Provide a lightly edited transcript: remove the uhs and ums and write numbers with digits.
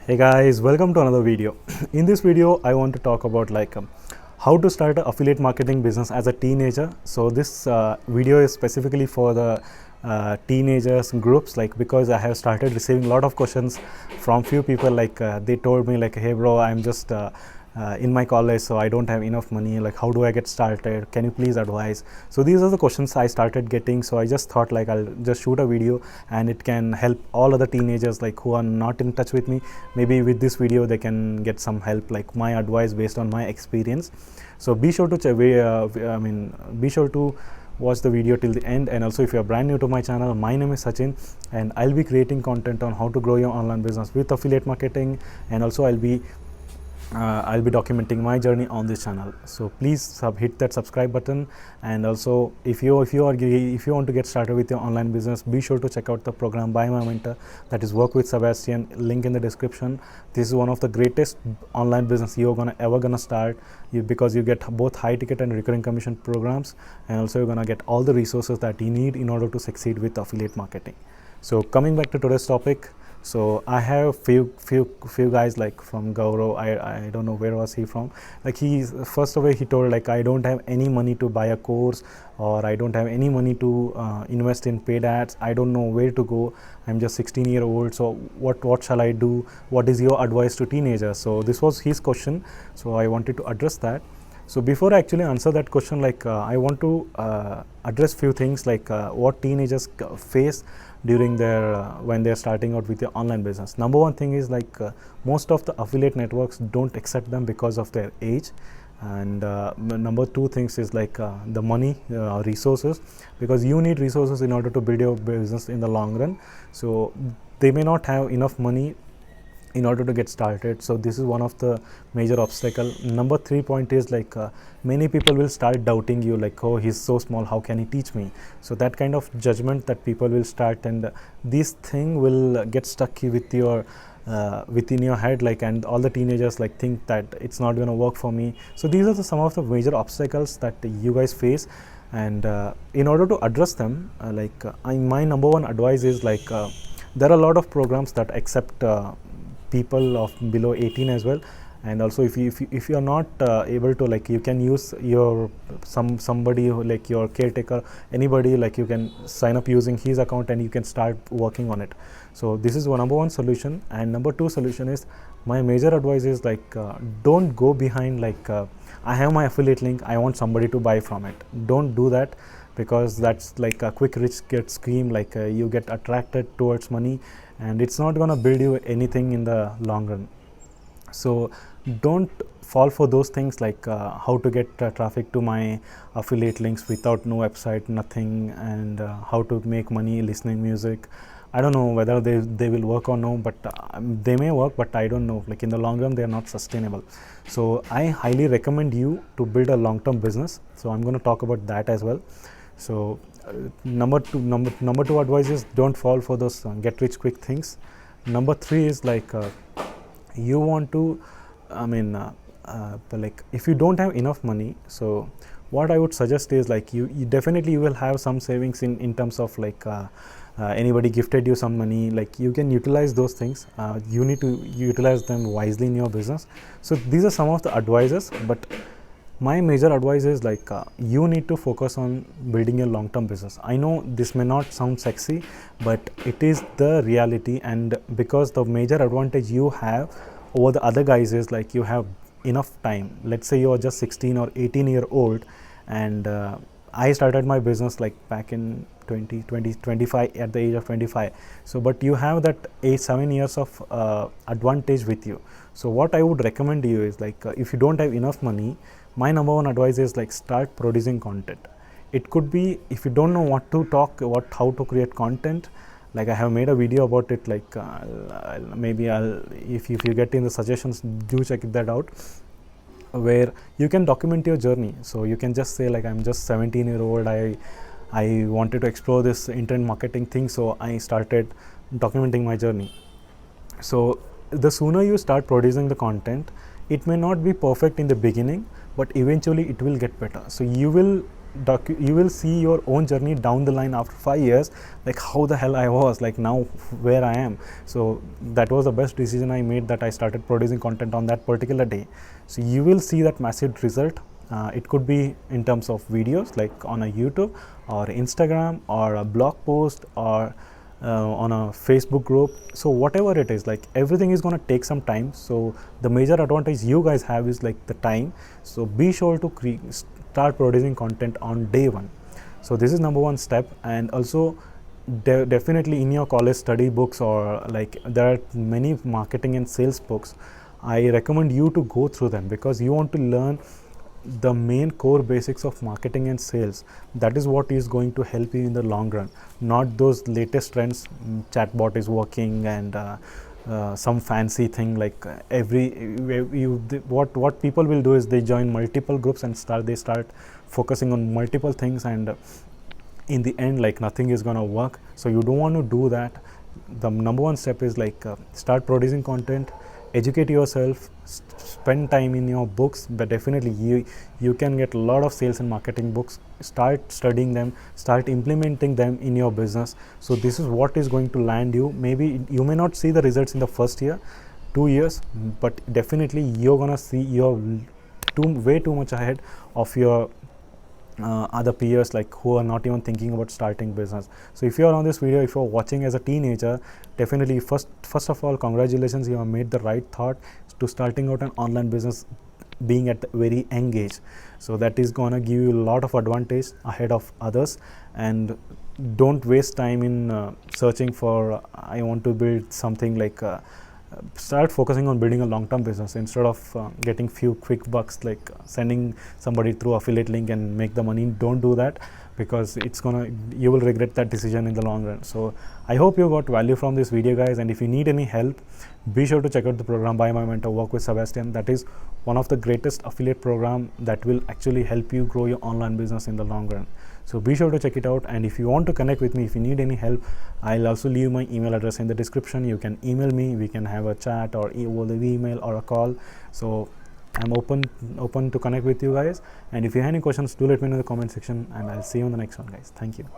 Hey guys, welcome to another video. In this video I want to talk about how to start an affiliate marketing business as a teenager. So this video is specifically for the teenagers groups, because I have started receiving a lot of questions from few people. They told me hey bro, I'm just in my college, so I don't have enough money. How do I get started? Can you please advise? So these are the questions I started getting. So I just thought I'll just shoot a video and it can help all other teenagers who are not in touch with me. Maybe with this video they can get some help, my advice based on my experience. So be sure to be sure to watch the video till the end. And also, if you are brand new to my channel, my name is Sachin and I'll be creating content on how to grow your online business with affiliate marketing, and also I'll be documenting my journey on this channel. So please hit that subscribe button. And also, if you want to get started with your online business, be sure to check out the program by my mentor, that is Work with Sebastian, link in the description. This is one of the greatest online business you're ever gonna start, because you get both high ticket and recurring commission programs, and also you're gonna get all the resources that you need in order to succeed with affiliate marketing. So coming back to today's topic, so I have few guys from Gaurav. I don't know where was he from. He first of all he told I don't have any money to buy a course, or I don't have any money to invest in paid ads. I don't know where to go. I'm just 16-year-old. So what shall I do? What is your advice to teenagers? So this was his question. So I wanted to address that. So before I actually answer that question, I want to address few things what teenagers face during their when they're starting out with their online business. Number one thing is most of the affiliate networks don't accept them because of their age. And number two things is the money, resources, because you need resources in order to build your business in the long run. So they may not have enough money in order to get started. So this is one of the major obstacle. Number 3 point is many people will start doubting you, oh, he's so small, how can he teach me? So that kind of judgment that people will start, and this thing will get stuck with your within your head, and all the teenagers think that it's not going to work for me. So these are some of the major obstacles that you guys face. And in order to address them, my number one advice is there are a lot of programs that accept people of below 18 as well. And also, if you are not able to, you can use your somebody who, your caretaker, anybody, you can sign up using his account and you can start working on it. So this is number one solution. And number two solution is, my major advice is don't go behind I have my affiliate link, I want somebody to buy from it. Don't do that, because that's a quick rich get scheme. You get attracted towards money, and it's not going to build you anything in the long run. So don't fall for those things, how to get traffic to my affiliate links without no website, nothing, and how to make money listening music. I don't know whether they will work or no, but they may work, but I don't know. In the long run, they are not sustainable. So I highly recommend you to build a long-term business. So I'm going to talk about that as well. So number two advice is, don't fall for those get rich quick things. Number 3 is you want to, if you don't have enough money, so what I would suggest is you definitely will have some savings in terms of anybody gifted you some money, you can utilize those things. You need to utilize them wisely in your business. So these are some of the advices, but my major advice is you need to focus on building a long-term business. I know this may not sound sexy, but it is the reality. And because the major advantage you have over the other guys is you have enough time. Let's say you are just 16 or 18-year-old, and I started my business back in 25 at the age of 25. So but you have that 7 years of advantage with you. So what I would recommend to you is if you don't have enough money, my number one advice is start producing content. It could be, if you don't know what to talk, how to create content, I have made a video about it. Maybe if you get in the suggestions, do check that out, where you can document your journey. So you can just say I'm just 17-year-old, I wanted to explore this internet marketing thing, so I started documenting my journey. So the sooner you start producing the content, it may not be perfect in the beginning, but eventually it will get better. So you will you will see your own journey down the line after 5 years, like how the hell I was, like now where I am. So that was the best decision I made, that I started producing content on that particular day. So you will see that massive result. It could be in terms of videos like on a YouTube or Instagram or a blog post or on a Facebook group. So whatever it is, like everything is going to take some time. So the major advantage you guys have is like the time. So be sure to start producing content on day one. So this is number one step. And also definitely in your college study books, or like there are many marketing and sales books, I recommend you to go through them, because you want to learn the main core basics of marketing and sales. That is what is going to help you in the long run, not those latest trends, chatbot is working and some fancy thing like what people will do is they join multiple groups and start focusing on multiple things, and in the end like nothing is gonna work. So you don't want to do that. The number one step is like start producing content, educate yourself, spend time in your books. But definitely you can get a lot of sales and marketing books. Start studying them, start implementing them in your business. So this is what is going to land you. Maybe you may not see the results in the first year, 2 years, but definitely you're gonna see you're way too much ahead of your other peers, like who are not even thinking about starting business. So if you're on this video, if you're watching as a teenager, definitely first of all, congratulations, you have made the right thought to starting out an online business being at the very young age. So that is gonna give you a lot of advantage ahead of others. And don't waste time in searching for I want to build something like start focusing on building a long-term business instead of getting few quick bucks, like sending somebody through affiliate link and make the money. Don't do that, because you will regret that decision in the long run. So I hope you got value from this video, guys, and if you need any help, be sure to check out the program by my mentor, Work with Sebastian. That is one of the greatest affiliate program that will actually help you grow your online business in the long run. So be sure to check it out. And if you want to connect with me, if you need any help, I'll also leave my email address in the description. You can email me, we can have a chat or over the email or a call. So I'm open to connect with you guys. And if you have any questions, do let me know in the comment section, and I'll see you in the next one, guys. Thank you.